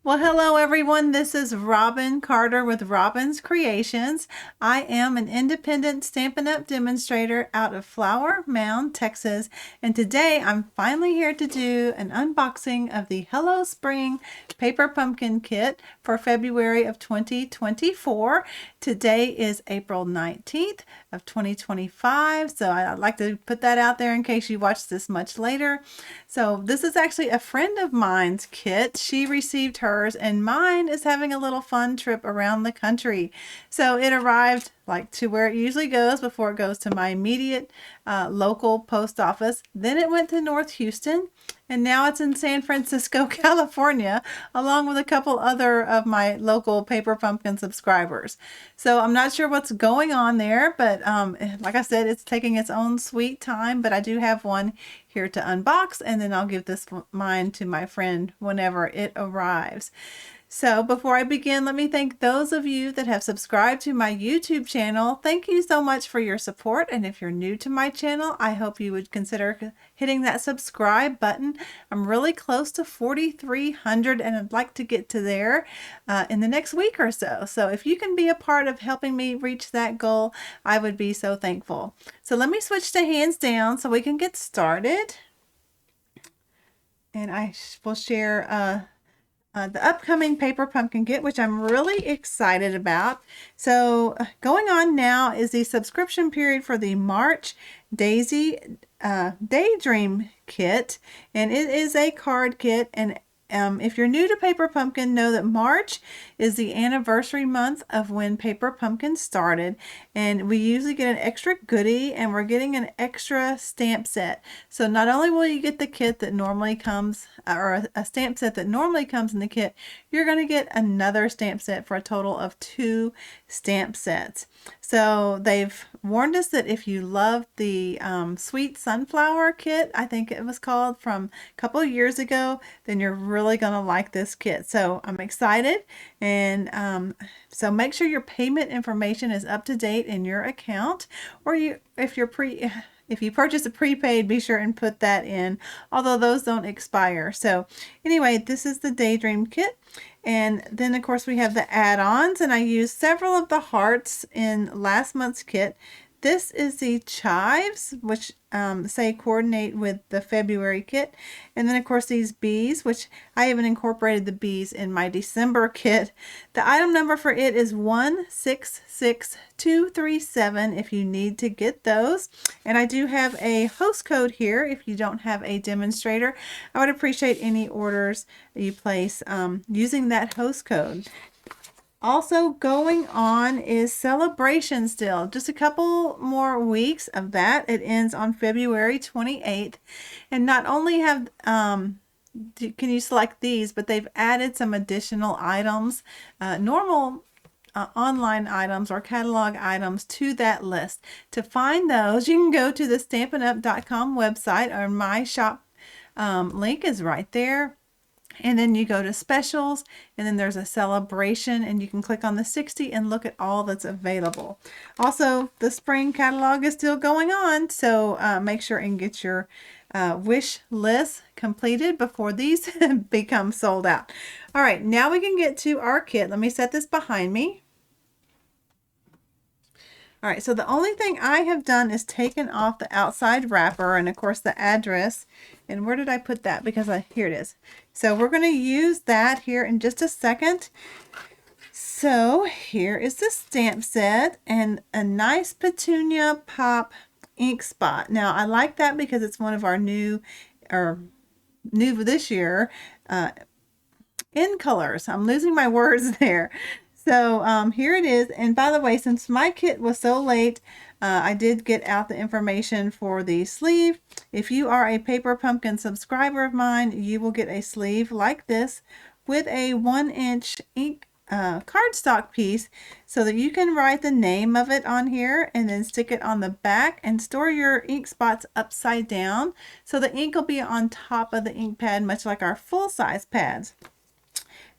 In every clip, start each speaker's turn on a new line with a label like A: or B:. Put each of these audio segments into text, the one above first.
A: Well, hello everyone. This is Robin Carter with Robin's Creations. I am an independent Stampin' Up! Demonstrator out of Flower Mound, Texas. And today I'm finally here to do an unboxing of the Hello Spring Paper Pumpkin Kit for February of 2024. Today is April 19th of 2025. So I'd like to put that out there in case you watch this much later. So this is actually a friend of mine's kit. She received hers and mine is having a little fun trip around the country. So it arrived like to where it usually goes before it goes to my immediate local post office. Then it went to North Houston, and now it's in San Francisco, California, along with a couple other of my local Paper Pumpkin subscribers. So I'm not sure what's going on there, but like I said, it's taking its own sweet time, but I do have one here to unbox, and then I'll give this mine to my friend whenever it arrives. So before I begin, let me thank those of you that have subscribed to my YouTube channel. Thank you so much for your support. And if you're new to my channel, I hope you would consider hitting that subscribe button. I'm really close to 4,300 and I'd like to get to there in the next week or so. So if you can be a part of helping me reach that goal, I would be so thankful. So let me switch to hands down so we can get started. And I will share the upcoming Paper Pumpkin Kit, which I'm really excited about. So going on now is the subscription period for the March Daisy Daydream Kit, and it is a card kit. And if you're new to Paper Pumpkin, know that March is the anniversary month of when Paper Pumpkin started, and we usually get an extra goodie, and we're getting an extra stamp set. So not only will you get the kit that normally comes, or a stamp set that normally comes in the kit, you're going to get another stamp set for a total of 2 stamp sets. So they've warned us that if you love the Sweet Sunflower kit, I think it was called, from a couple of years ago, then you're really going to like this kit. So I'm excited, and so make sure your payment information is up to date in your account, or if you purchase a prepaid, be sure and put that in, although those don't expire. So anyway, this is the Daydream Kit. And then of course we have the add-ons, and I used several of the hearts in last month's kit. This is the chives, which say coordinate with the February kit. And then of course these bees, which I even incorporated the bees in my December kit. The item number for it is 166237 if you need to get those. And I do have a host code here if you don't have a demonstrator. I would appreciate any orders you place using that host code. Also going on is Celebration still. Just a couple more weeks of that. It ends on February 28th. And not only have can you select these, but they've added some additional items, normal online items or catalog items to that list. To find those, you can go to the StampinUp.com website, or my shop link is right there. And then you go to specials, and then there's a celebration, and you can click on the 60 and look at all that's available. Also, the spring catalog is still going on, so make sure and get your wish list completed before these become sold out. All right, now we can get to our kit. Let me set this behind me. All right, so the only thing I have done is taken off the outside wrapper, and of course the address. And where did I put that? Because here it is. So we're going to use that here in just a second. So here is the stamp set and a nice Petunia Pop ink spot. Now I like that because it's one of our new this year in colors. I'm losing my words there. So here it is. And by the way, since my kit was so late, I did get out the information for the sleeve. If you are a Paper Pumpkin subscriber of mine, you will get a sleeve like this with a 1-inch ink cardstock piece, so that you can write the name of it on here and then stick it on the back and store your ink spots upside down, so the ink will be on top of the ink pad, much like our full-size pads.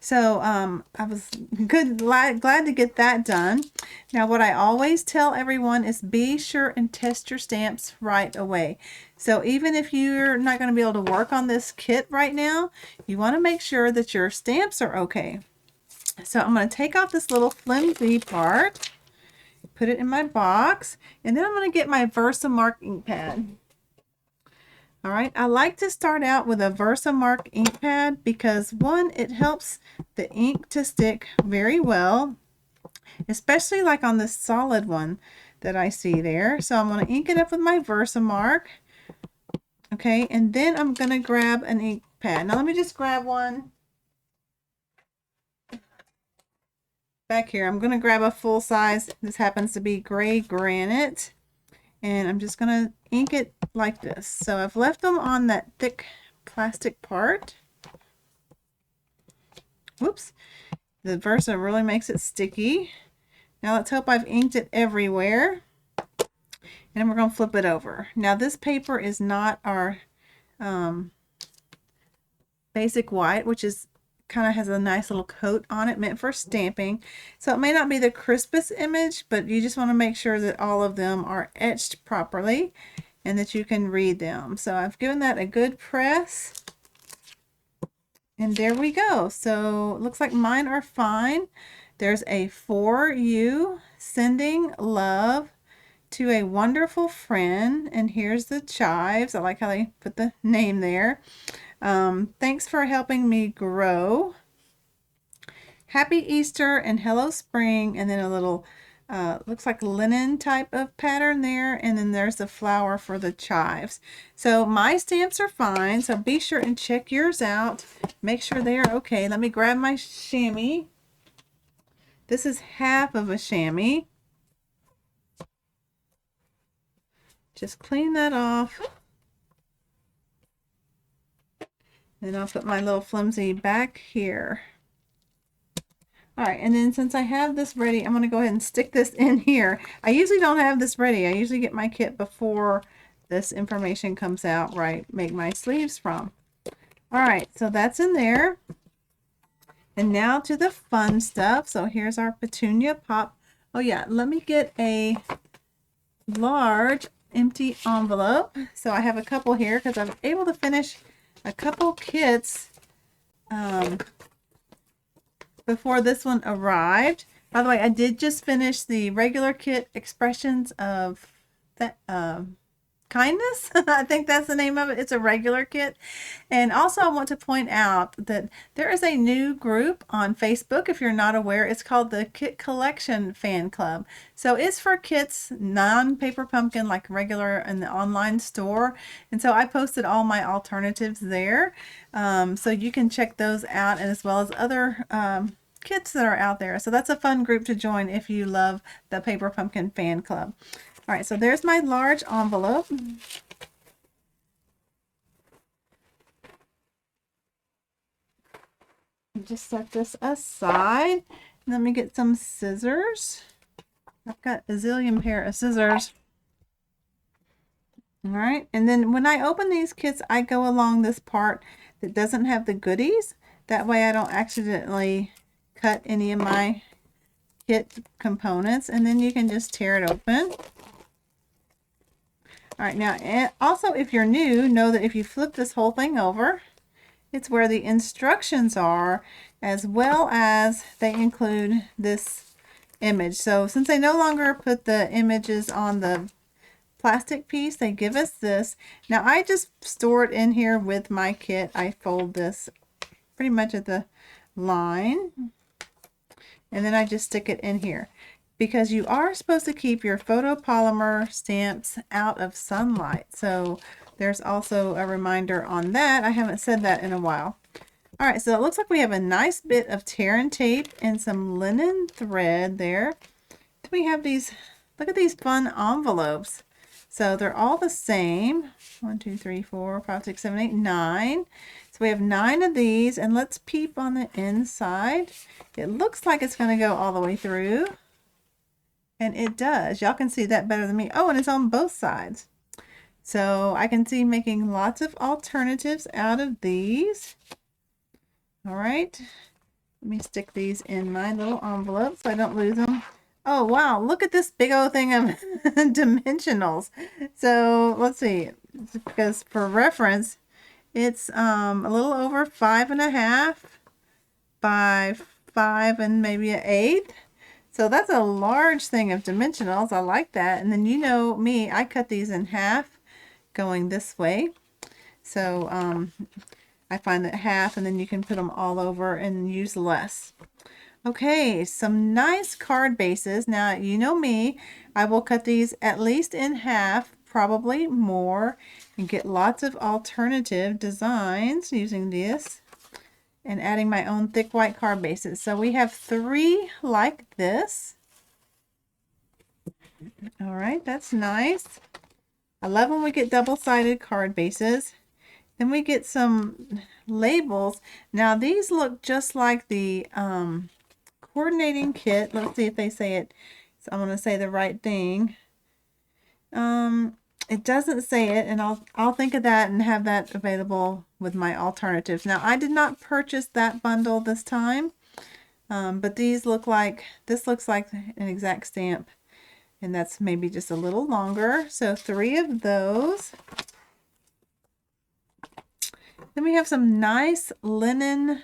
A: So I was glad to get that done. Now what I always tell everyone is be sure and test your stamps right away. So even if you're not going to be able to work on this kit right now, you want to make sure that your stamps are okay. So I'm going to take off this little flimsy part, put it in my box, and then I'm going to get my Versamark ink pad. All right, I like to start out with a Versamark ink pad because one, it helps the ink to stick very well, especially like on this solid one that I see there. So I'm going to ink it up with my Versamark. Okay, and then I'm going to grab an ink pad. Now let me just grab one back here. I'm going to grab a full size. This happens to be gray granite. And I'm just going to ink it like this. So I've left them on that thick plastic part. Whoops. The Versa really makes it sticky. Now let's hope I've inked it everywhere. And then we're going to flip it over. Now this paper is not our basic white, which is kind of has a nice little coat on it meant for stamping. So it may not be the crispest image, but you just want to make sure that all of them are etched properly and that you can read them. So I've given that a good press. And there we go. So it looks like mine are fine. There's a for you, sending love to a wonderful friend. And here's the chives. I like how they put the name there. Thanks for helping me grow. Happy Easter and hello spring. And then a little, looks like linen type of pattern there. And then there's the flower for the chives. So my stamps are fine. So be sure and check yours out. Make sure they are okay. Let me grab my chamois. This is half of a chamois. Just clean that off. Then I'll put my little flimsy back here. All right, and then since I have this ready, I'm going to go ahead and stick this in here. I usually don't have this ready. I usually get my kit before this information comes out where I make my sleeves from. All right, so that's in there. And now to the fun stuff. So here's our petunia pop. Oh yeah, let me get a large empty envelope. So I have a couple here because I'm able to finish a couple kits before this one arrived. By the way, I did just finish the regular kit, Expressions of that Kindness. I think that's the name of it. It's a regular kit. And also I want to point out that there is a new group on Facebook. If you're not aware, it's called the Kit Collection Fan Club. So it's for kits, non-paper pumpkin, like regular in the online store. And so I posted all my alternatives there. So you can check those out, and as well as other kits that are out there. So that's a fun group to join if you love the Paper Pumpkin Fan Club. All right, so there's my large envelope. Just set this aside. Let me get some scissors. I've got a zillion pair of scissors. All right, and then when I open these kits, I go along this part that doesn't have the goodies. That way I don't accidentally cut any of my kit components, and then you can just tear it open. All right, now also if you're new, know that if you flip this whole thing over, it's where the instructions are, as well as they include this image. So since they no longer put the images on the plastic piece, they give us this. Now I just store it in here with my kit. I fold this pretty much at the line, and then I just stick it in here, because you are supposed to keep your photopolymer stamps out of sunlight. So there's also a reminder on that. I haven't said that in a while. All right, so it looks like we have a nice bit of tear and tape and some linen thread there. We have these, look at these fun envelopes. So they're all the same. 1, 2, 3, 4, 5, 6, 7, 8, 9. So we have 9 of these, and let's peep on the inside. It looks like it's going to go all the way through. And it does. Y'all can see that better than me. Oh, and it's on both sides. So I can see making lots of alternatives out of these. All right. Let me stick these in my little envelope so I don't lose them. Oh, wow. Look at this big old thing of dimensionals. So let's see. because for reference, it's a little over 5.5 by 5 and maybe an eighth. So that's a large thing of dimensionals. I like that. And then you know me, I cut these in half going this way. So I find that half, and then you can put them all over and use less. Okay, some nice card bases. Now, you know me, I will cut these at least in half, probably more, and get lots of alternative designs using this and adding my own thick white card bases. So we have 3 like this. All right, that's nice. I love when we get double-sided card bases. Then we get some labels. Now these look just like the coordinating kit. Let's see if they say it. So I'm going to say the right thing. It doesn't say it, and I'll think of that and have that available with my alternatives. Now I did not purchase that bundle this time, but these look like, this looks like an exact stamp, and that's maybe just a little longer. So 3 of those. Then we have some nice linen-ish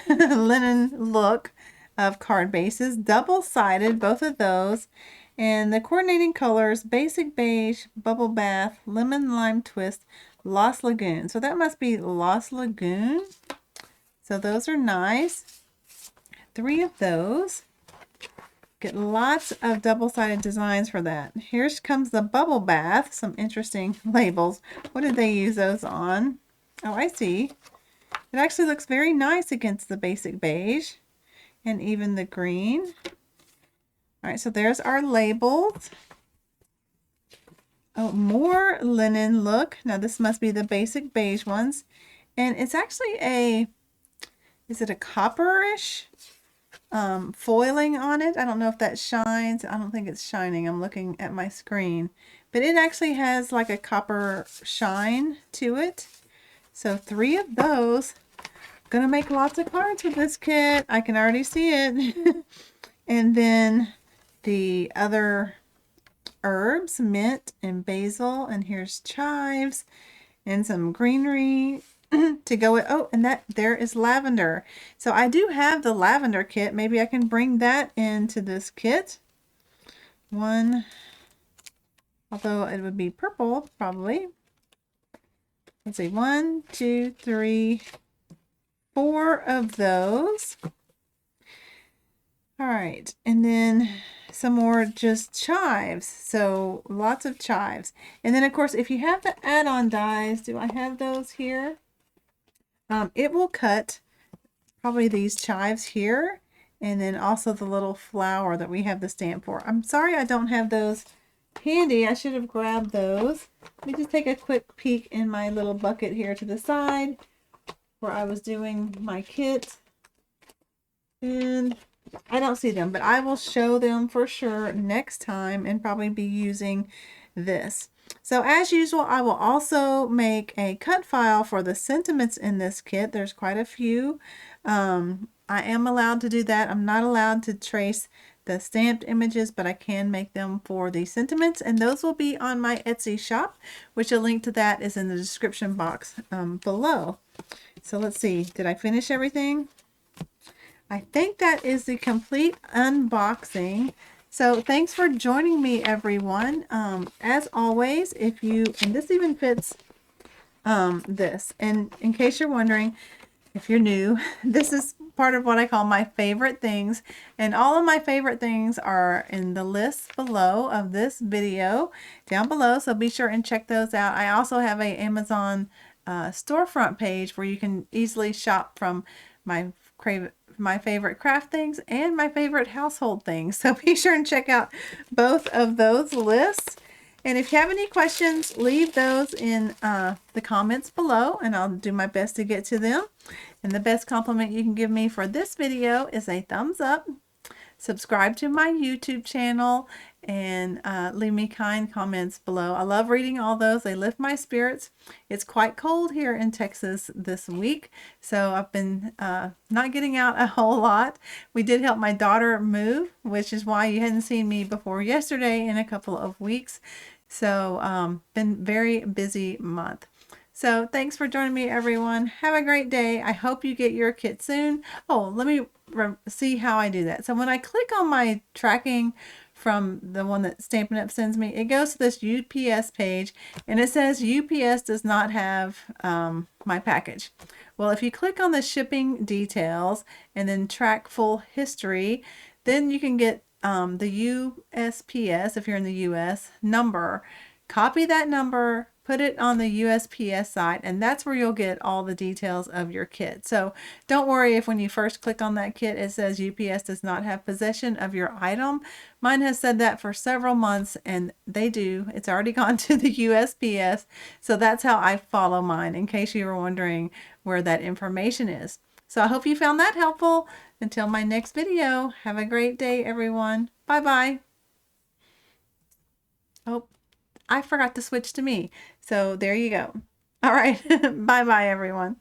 A: linen look of card bases, double-sided, both of those. And the coordinating colors, basic beige, bubble bath, lemon lime twist, Lost Lagoon. So that must be Lost Lagoon. So those are nice. 3 of those. Get lots of double-sided designs for that. Here comes the bubble bath. Some interesting labels. What did they use those on? Oh, I see. It actually looks very nice against the basic beige and even the green. All right, so there's our labels. Oh, more linen look. Now this must be the basic beige ones. And it's actually a, is it a copperish foiling on it? I don't know if that shines. I don't think it's shining. I'm looking at my screen. But it actually has like a copper shine to it. So 3 of those. Gonna make lots of cards with this kit. I can already see it. And then the other herbs, mint and basil, and here's chives and some greenery to go with. Oh, and that there is lavender. So I do have the lavender kit. Maybe I can bring that into this kit. One, although it would be purple probably. Let's see, 1, 2, 3, 4 of those. All right, and then some more just chives. So lots of chives. And then of course, if you have the add-on dies, do I have those here? It will cut probably these chives here, and then also the little flower that we have the stamp for. I'm sorry I don't have those handy. I should have grabbed those. Let me just take a quick peek in my little bucket here to the side where I was doing my kit. And I don't see them, but I will show them for sure next time and probably be using this. So as usual, I will also make a cut file for the sentiments in this kit. There's quite a few. I am allowed to do that. I'm not allowed to trace the stamped images, but I can make them for the sentiments, and those will be on my Etsy shop, which a link to that is in the description box below. So let's see, did I finish everything? I think that is the complete unboxing. So thanks for joining me, everyone. As always, if you, and this even fits this, and in case you're wondering, if you're new, this is part of what I call my favorite things, and all of my favorite things are in the list below of this video down below, so be sure and check those out. I also have a Amazon storefront page where you can easily shop from my favorite craft things and my favorite household things, so be sure and check out both of those lists. And if you have any questions, leave those in the comments below, and I'll do my best to get to them. And the best compliment you can give me for this video is a thumbs up. Subscribe to my YouTube channel, and leave me kind comments below. I love reading all those. They lift my spirits. It's quite cold here in Texas this week, so I've been not getting out a whole lot. We did help my daughter move, which is why you hadn't seen me before yesterday in a couple of weeks. So been very busy month. So thanks for joining me, everyone. Have a great day. I hope you get your kit soon. Oh, let me see how I do that. So when I click on my tracking from the one that Stampin' Up! Sends me, it goes to this UPS page and it says UPS does not have my package. Well, if you click on the shipping details and then track full history, then you can get the USPS, if you're in the US, number. Copy that number, put it on the USPS site, and that's where you'll get all the details of your kit. So don't worry if when you first click on that kit it says UPS does not have possession of your item. Mine has said that for several months, and they do. It's already gone to the USPS. So that's how I follow mine, in case you were wondering where that information is. So I hope you found that helpful. Until my next video, have a great day, everyone. Bye-bye. Oh, I forgot to switch to me. So there you go. All right. Bye-bye, everyone.